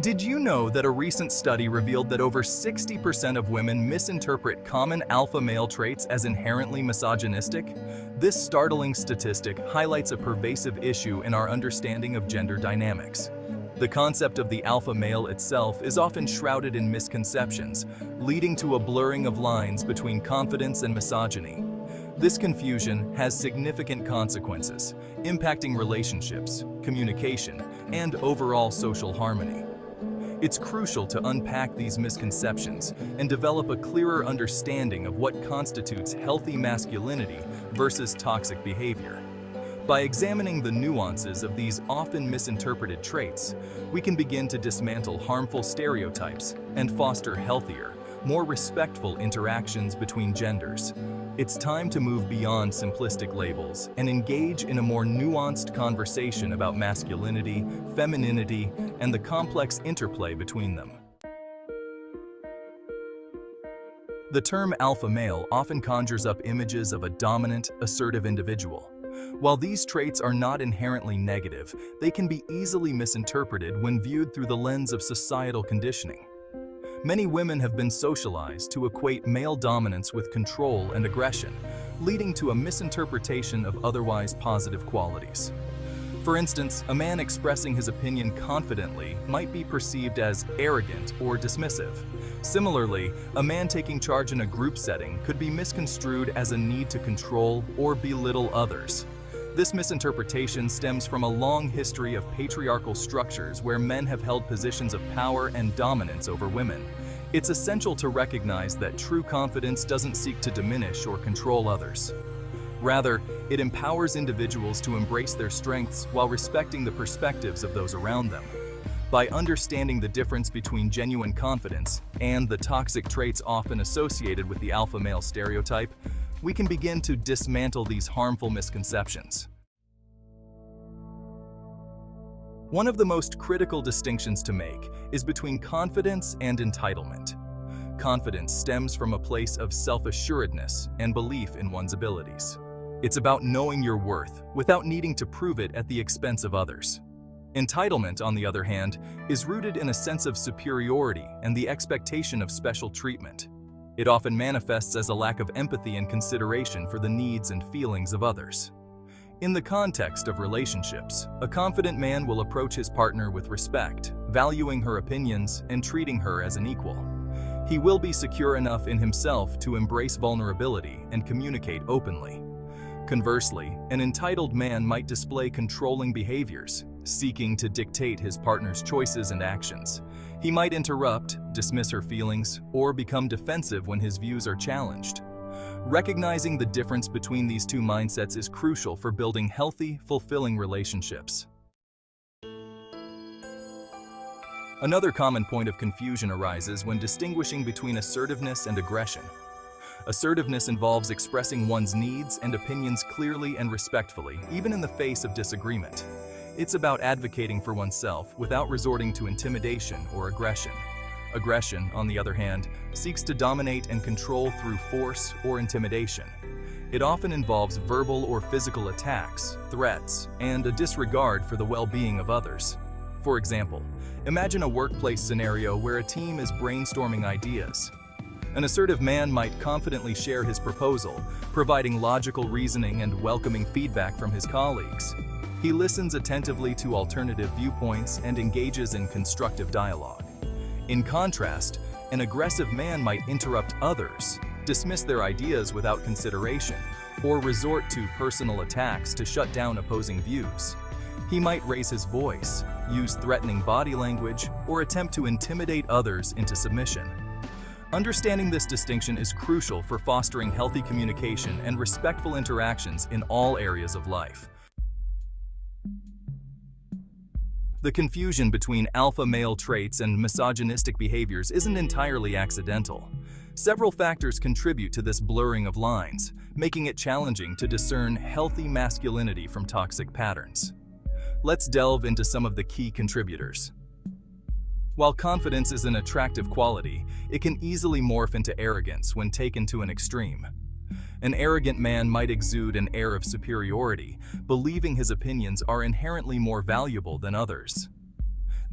Did you know that a recent study revealed that over 60% of women misinterpret common alpha male traits as inherently misogynistic? This startling statistic highlights a pervasive issue in our understanding of gender dynamics. The concept of the alpha male itself is often shrouded in misconceptions, leading to a blurring of lines between confidence and misogyny. This confusion has significant consequences, impacting relationships, communication, and overall social harmony. It's crucial to unpack these misconceptions and develop a clearer understanding of what constitutes healthy masculinity versus toxic behavior. By examining the nuances of these often misinterpreted traits, we can begin to dismantle harmful stereotypes and foster healthier, more respectful interactions between genders. It's time to move beyond simplistic labels and engage in a more nuanced conversation about masculinity, femininity, and the complex interplay between them. The term alpha male often conjures up images of a dominant, assertive individual. While these traits are not inherently negative, they can be easily misinterpreted when viewed through the lens of societal conditioning. Many women have been socialized to equate male dominance with control and aggression, leading to a misinterpretation of otherwise positive qualities. For instance, a man expressing his opinion confidently might be perceived as arrogant or dismissive. Similarly, a man taking charge in a group setting could be misconstrued as a need to control or belittle others. This misinterpretation stems from a long history of patriarchal structures where men have held positions of power and dominance over women. It's essential to recognize that true confidence doesn't seek to diminish or control others. Rather, it empowers individuals to embrace their strengths while respecting the perspectives of those around them. By understanding the difference between genuine confidence and the toxic traits often associated with the alpha male stereotype, we can begin to dismantle these harmful misconceptions. One of the most critical distinctions to make is between confidence and entitlement. Confidence stems from a place of self-assuredness and belief in one's abilities. It's about knowing your worth without needing to prove it at the expense of others. Entitlement, on the other hand, is rooted in a sense of superiority and the expectation of special treatment. It often manifests as a lack of empathy and consideration for the needs and feelings of others. In the context of relationships, a confident man will approach his partner with respect, valuing her opinions and treating her as an equal. He will be secure enough in himself to embrace vulnerability and communicate openly. Conversely, an entitled man might display controlling behaviors, seeking to dictate his partner's choices and actions. He might interrupt, dismiss her feelings, or become defensive when his views are challenged. Recognizing the difference between these two mindsets is crucial for building healthy, fulfilling relationships. Another common point of confusion arises when distinguishing between assertiveness and aggression. Assertiveness involves expressing one's needs and opinions clearly and respectfully, even in the face of disagreement. It's about advocating for oneself without resorting to intimidation or aggression. Aggression, on the other hand, seeks to dominate and control through force or intimidation. It often involves verbal or physical attacks, threats, and a disregard for the well-being of others. For example, imagine a workplace scenario where a team is brainstorming ideas. An assertive man might confidently share his proposal, providing logical reasoning and welcoming feedback from his colleagues. He listens attentively to alternative viewpoints and engages in constructive dialogue. In contrast, an aggressive man might interrupt others, dismiss their ideas without consideration, or resort to personal attacks to shut down opposing views. He might raise his voice, use threatening body language, or attempt to intimidate others into submission. Understanding this distinction is crucial for fostering healthy communication and respectful interactions in all areas of life. The confusion between alpha male traits and misogynistic behaviors isn't entirely accidental. Several factors contribute to this blurring of lines, making it challenging to discern healthy masculinity from toxic patterns. Let's delve into some of the key contributors. While confidence is an attractive quality, it can easily morph into arrogance when taken to an extreme. An arrogant man might exude an air of superiority, believing his opinions are inherently more valuable than others.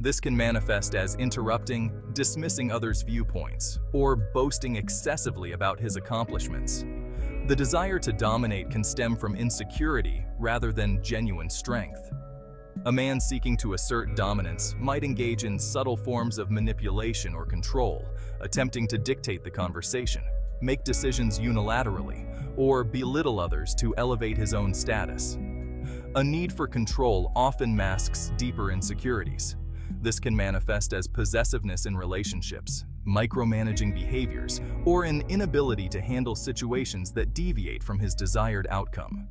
This can manifest as interrupting, dismissing others' viewpoints, or boasting excessively about his accomplishments. The desire to dominate can stem from insecurity rather than genuine strength. A man seeking to assert dominance might engage in subtle forms of manipulation or control, attempting to dictate the conversation, make decisions unilaterally, or belittle others to elevate his own status. A need for control often masks deeper insecurities. This can manifest as possessiveness in relationships, micromanaging behaviors, or an inability to handle situations that deviate from his desired outcome.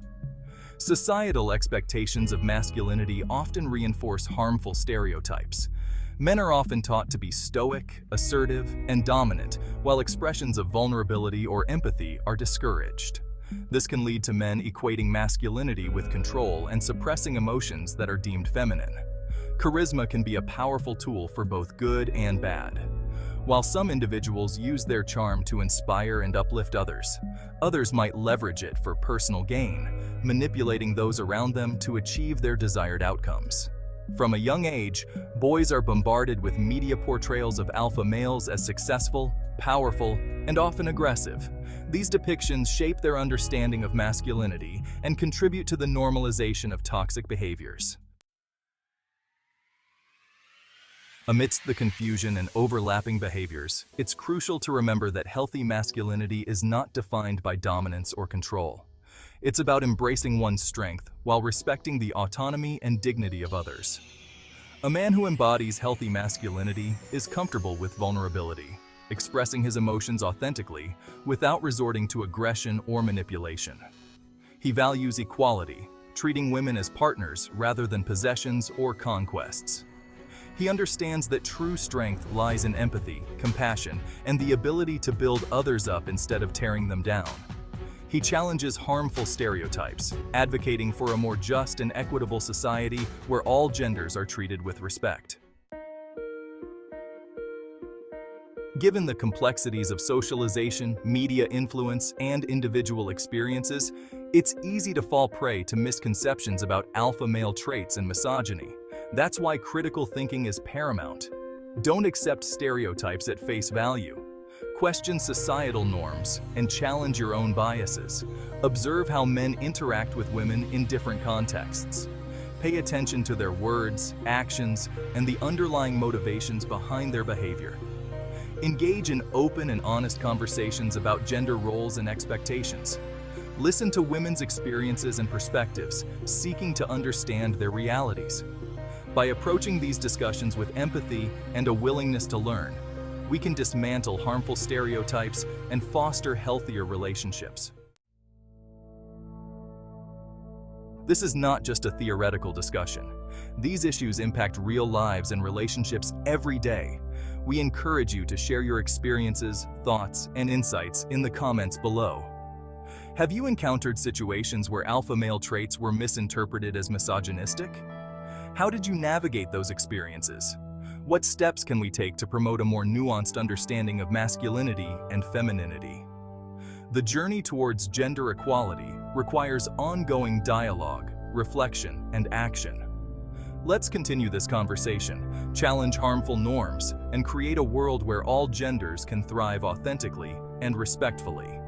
Societal expectations of masculinity often reinforce harmful stereotypes. Men are often taught to be stoic, assertive, and dominant, while expressions of vulnerability or empathy are discouraged. This can lead to men equating masculinity with control and suppressing emotions that are deemed feminine. Charisma can be a powerful tool for both good and bad. While some individuals use their charm to inspire and uplift others, others might leverage it for personal gain, manipulating those around them to achieve their desired outcomes. From a young age, boys are bombarded with media portrayals of alpha males as successful, powerful, and often aggressive. These depictions shape their understanding of masculinity and contribute to the normalization of toxic behaviors. Amidst the confusion and overlapping behaviors, it's crucial to remember that healthy masculinity is not defined by dominance or control. It's about embracing one's strength while respecting the autonomy and dignity of others. A man who embodies healthy masculinity is comfortable with vulnerability, expressing his emotions authentically without resorting to aggression or manipulation. He values equality, treating women as partners rather than possessions or conquests. He understands that true strength lies in empathy, compassion, and the ability to build others up instead of tearing them down. He challenges harmful stereotypes, advocating for a more just and equitable society where all genders are treated with respect. Given the complexities of socialization, media influence, and individual experiences, it's easy to fall prey to misconceptions about alpha male traits and misogyny. That's why critical thinking is paramount. Don't accept stereotypes at face value. Question societal norms and challenge your own biases. Observe how men interact with women in different contexts. Pay attention to their words, actions, and the underlying motivations behind their behavior. Engage in open and honest conversations about gender roles and expectations. Listen to women's experiences and perspectives, seeking to understand their realities. By approaching these discussions with empathy and a willingness to learn, we can dismantle harmful stereotypes and foster healthier relationships. This is not just a theoretical discussion. These issues impact real lives and relationships every day. We encourage you to share your experiences, thoughts, and insights in the comments below. Have you encountered situations where alpha male traits were misinterpreted as misogynistic? How did you navigate those experiences? What steps can we take to promote a more nuanced understanding of masculinity and femininity? The journey towards gender equality requires ongoing dialogue, reflection, and action. Let's continue this conversation, challenge harmful norms, and create a world where all genders can thrive authentically and respectfully.